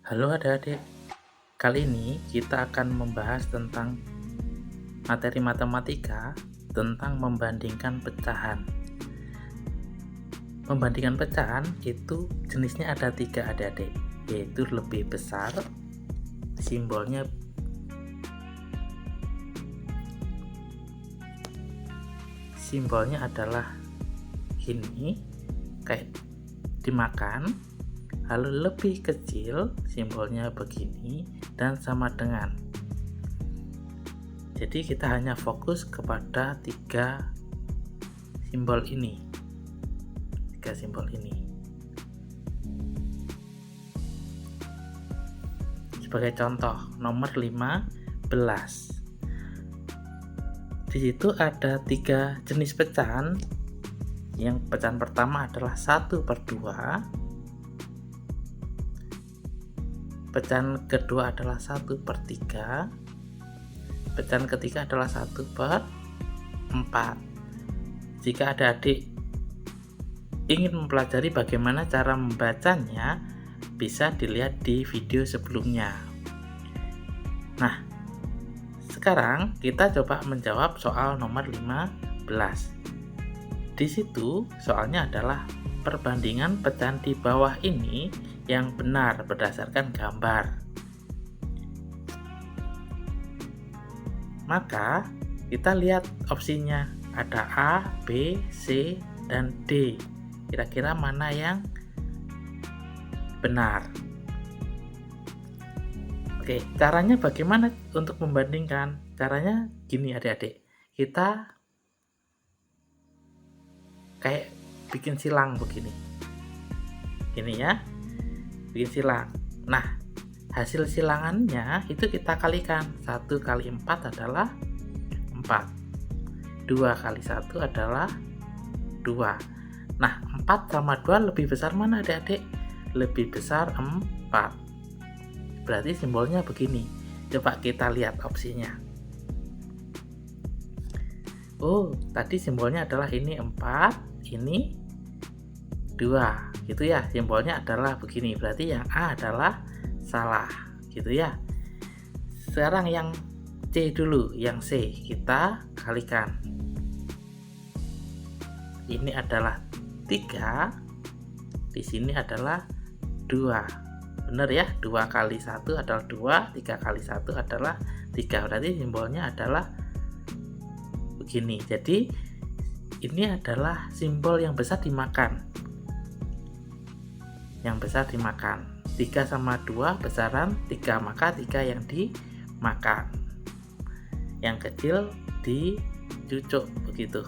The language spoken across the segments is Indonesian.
Halo adik-adik, kali ini kita akan membahas tentang materi matematika tentang membandingkan pecahan. Membandingkan pecahan itu jenisnya ada 3 adik-adik, yaitu lebih besar, simbolnya adalah ini, kayak dimakan. Lalu lebih kecil, simbolnya begini, dan sama dengan. Jadi kita hanya fokus kepada 3 simbol ini. Sebagai contoh, nomor 15. Di situ ada 3 jenis pecahan. Yang pecahan pertama adalah 1/2. Pecahan kedua adalah 1/3. Pecahan ketiga adalah 1/4. Jika adik-adik ingin mempelajari bagaimana cara membacanya, bisa dilihat di video sebelumnya. Nah, sekarang kita coba menjawab soal nomor 15. Di situ soalnya adalah perbandingan pecahan di bawah ini yang benar berdasarkan gambar. Maka kita lihat opsinya, ada A, B, C, dan D. Kira-kira mana yang benar? Oke, caranya bagaimana untuk membandingkan? Caranya gini adik-adik, kita kayak bikin silang begini. Ini ya, bikin silang. Nah, hasil silangannya itu kita kalikan. 1 kali 4 adalah 4. 2 kali 1 adalah 2. Nah, 4 sama 2 lebih besar mana adik-adik? Lebih besar 4. Berarti simbolnya begini. Coba kita lihat opsinya. Oh, tadi simbolnya adalah ini 4, ini 2, gitu ya. Simbolnya adalah begini, berarti yang A adalah salah, gitu ya. Sekarang yang C dulu, yang C kita kalikan. Ini adalah 3, di sini adalah 2. Benar ya, 2 kali 1 adalah 2, 3 kali 1 adalah 3. Berarti simbolnya adalah begini. Jadi ini adalah simbol yang besar dimakan. Yang besar dimakan. 3 sama 2 besaran 3, maka 3 yang dimakan. Yang kecil dicucuk begitu.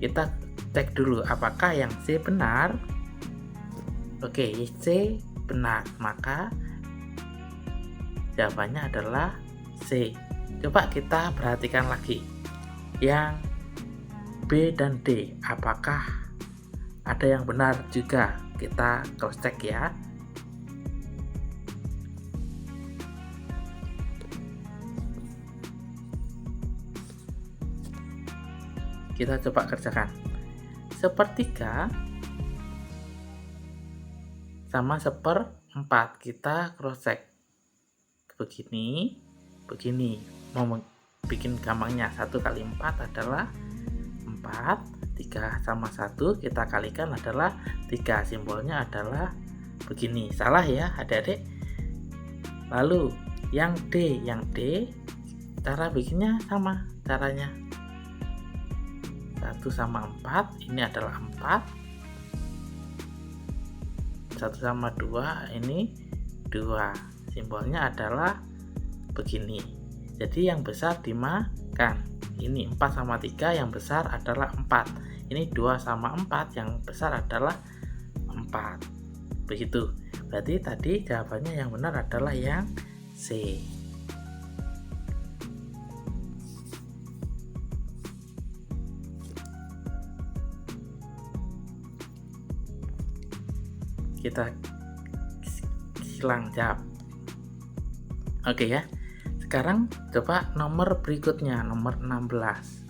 Kita cek dulu apakah yang C benar. Oke, C benar, maka jawabannya adalah C. Coba kita perhatikan lagi. Yang B dan D, apakah ada yang benar juga? Kita cross check ya. Kita coba kerjakan. 1/3 sama 1/4. Kita cross check. Begini. Mau bikin gampangnya, 1 kali 4 adalah 4. 3 sama 1 kita kalikan adalah 3. Simbolnya adalah begini. Salah ya adik-adik. Lalu yang D cara bikinnya sama caranya. 1 sama 4 ini adalah 4. 1 sama 2 ini 2. Simbolnya adalah begini. Jadi yang besar dimakan. Ini 4 sama 3, yang besar adalah 4. Ini 2 sama 4, yang besar adalah 4. Begitu. Berarti tadi jawabannya yang benar adalah yang C. Kita silang jawab. Oke ya. Sekarang coba nomor berikutnya, nomor 16.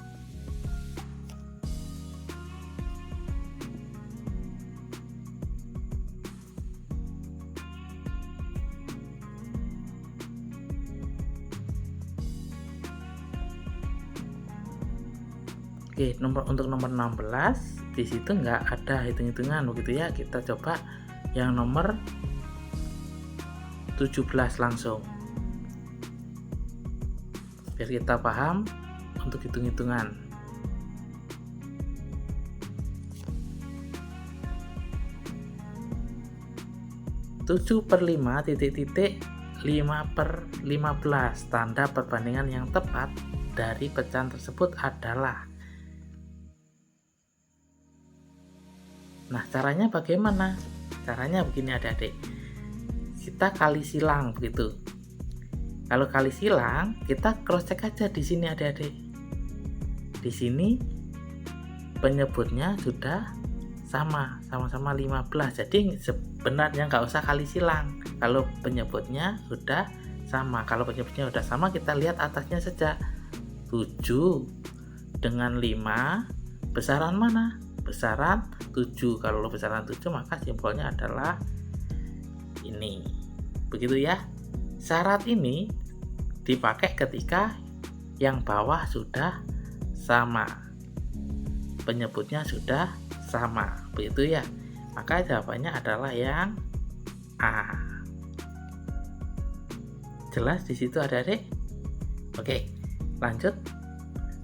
Oke, untuk nomor 16 di situ nggak ada hitung-hitungan begitu ya. Kita coba yang nomor 17 langsung. Biar kita paham untuk hitung-hitungan. 7/5 titik-titik 5/15. Tanda perbandingan yang tepat dari pecahan tersebut adalah. Nah, caranya bagaimana? Caranya begini adik-adik. Kita kali silang begitu. Kalau kali silang, kita cross check aja di sini adik-adik. Di sini penyebutnya sudah sama-sama 15. Jadi sebenarnya nggak usah kali silang. Kalau penyebutnya sudah sama. Kalau penyebutnya sudah sama, kita lihat atasnya saja. 7 dengan 5 besaran mana? Besaran 7. Kalau besaran 7 maka simbolnya adalah ini. Begitu ya. Syarat ini dipakai ketika yang bawah sudah sama. Penyebutnya sudah sama. Begitu ya. Maka jawabannya adalah yang A. Jelas di situ adik-adik? Oke, lanjut.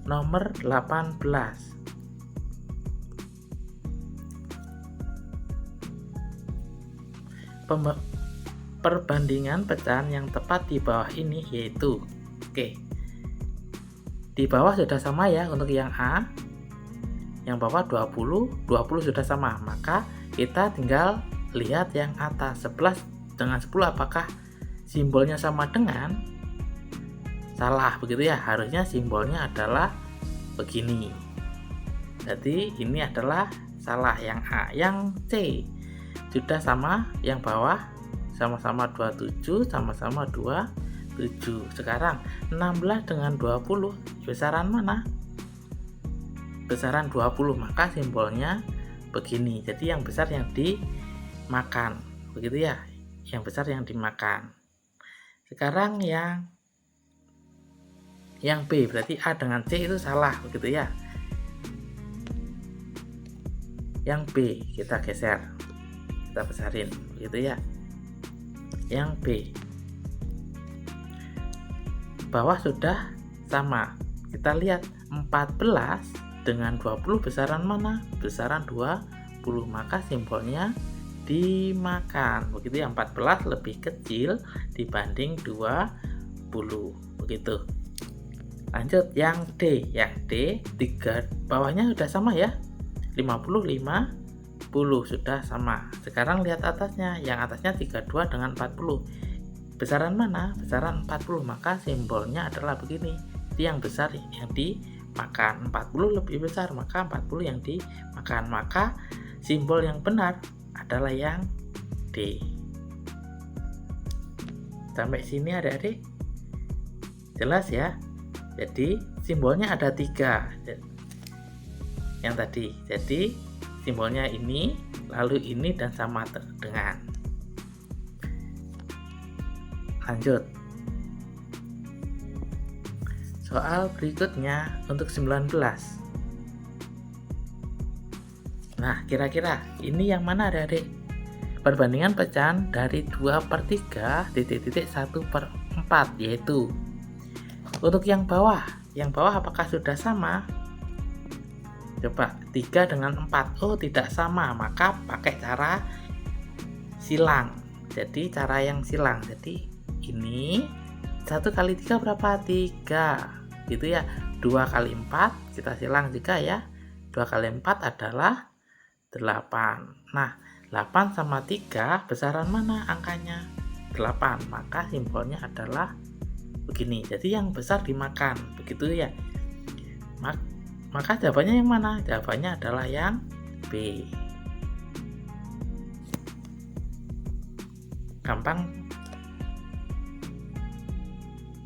Nomor 18. Perbandingan pecahan yang tepat di bawah ini yaitu, di bawah sudah sama ya untuk yang A, yang bawah 20 sudah sama, maka kita tinggal lihat yang atas 11 dengan 10 apakah simbolnya sama dengan salah begitu ya. Harusnya simbolnya adalah begini, jadi ini adalah salah yang A. Yang C sudah sama, yang bawah sama-sama 27, sama-sama 27. Sekarang 16 dengan 20 besaran mana? Besaran 20, maka simbolnya begini. Jadi yang besar yang dimakan, begitu ya. Yang besar yang dimakan. Sekarang yang B, berarti A dengan C itu salah, begitu ya. Yang B kita geser, kita besarin, begitu ya. Yang B bawah sudah sama, kita lihat 14 dengan 20 besaran mana? Besaran 20, maka simbolnya dimakan, begitu ya. 14 lebih kecil dibanding 20, begitu. Lanjut yang D. Yang D 3 bawahnya sudah sama ya, 50 sudah sama. Sekarang lihat atasnya, yang atasnya 32 dengan 40 besaran mana? Besaran 40, maka simbolnya adalah begini. Jadi yang besar yang dimakan, 40 lebih besar, maka 40 yang dimakan. Maka simbol yang benar adalah yang D. Sampai sini adik-adik jelas ya. Jadi simbolnya ada 3 yang tadi. Jadi simbolnya ini, lalu ini, dan sama dengan. Lanjut. Soal berikutnya untuk 19. Nah, kira-kira ini yang mana adik-adik? Perbandingan pecahan dari 2/3 titik-titik 1/4, yaitu untuk yang bawah apakah sudah sama? Coba 3 dengan 4, oh tidak sama, maka pakai cara silang. Jadi cara yang silang, jadi ini 1 kali 3 berapa? 3 gitu ya. 2 kali 4 kita silang juga ya. 2 kali 4 adalah 8. Nah, 8 sama 3 besaran mana angkanya? 8, maka simbolnya adalah begini. Jadi yang besar dimakan, begitu ya. Maka jawabannya yang mana? Jawabannya adalah yang B. Gampang.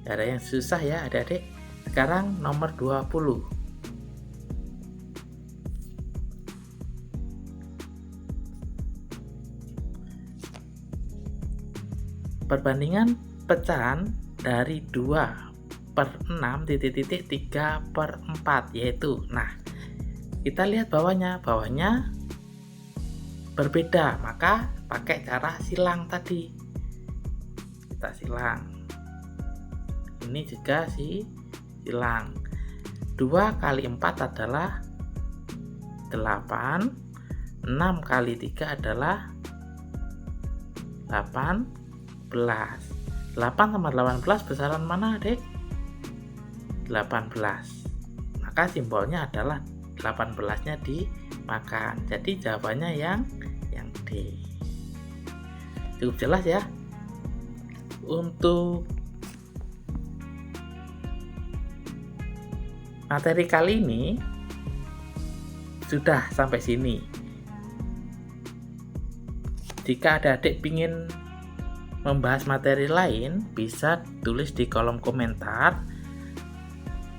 Gak ada yang susah ya adik-adik. Sekarang nomor 20. Perbandingan pecahan dari 2/6 titik-titik 3/4, yaitu, nah kita lihat bawahnya berbeda, maka pakai cara silang tadi. Kita silang. Ini juga silang. 2 kali 4 adalah 8. 6 kali 3 adalah 18. 8 sama 18 besaran mana, Adik? 18. Maka simbolnya adalah 18-nya dimakan. Jadi jawabannya yang D. Cukup jelas ya. Untuk materi kali ini sudah sampai sini. Jika ada adik ingin membahas materi lain, bisa tulis di kolom komentar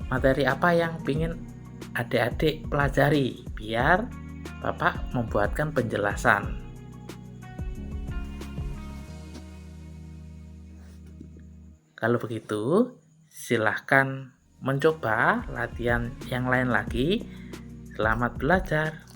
materi apa yang ingin adik-adik pelajari, biar Bapak membuatkan penjelasan. Kalau begitu, silahkan mencoba latihan yang lain lagi. Selamat belajar.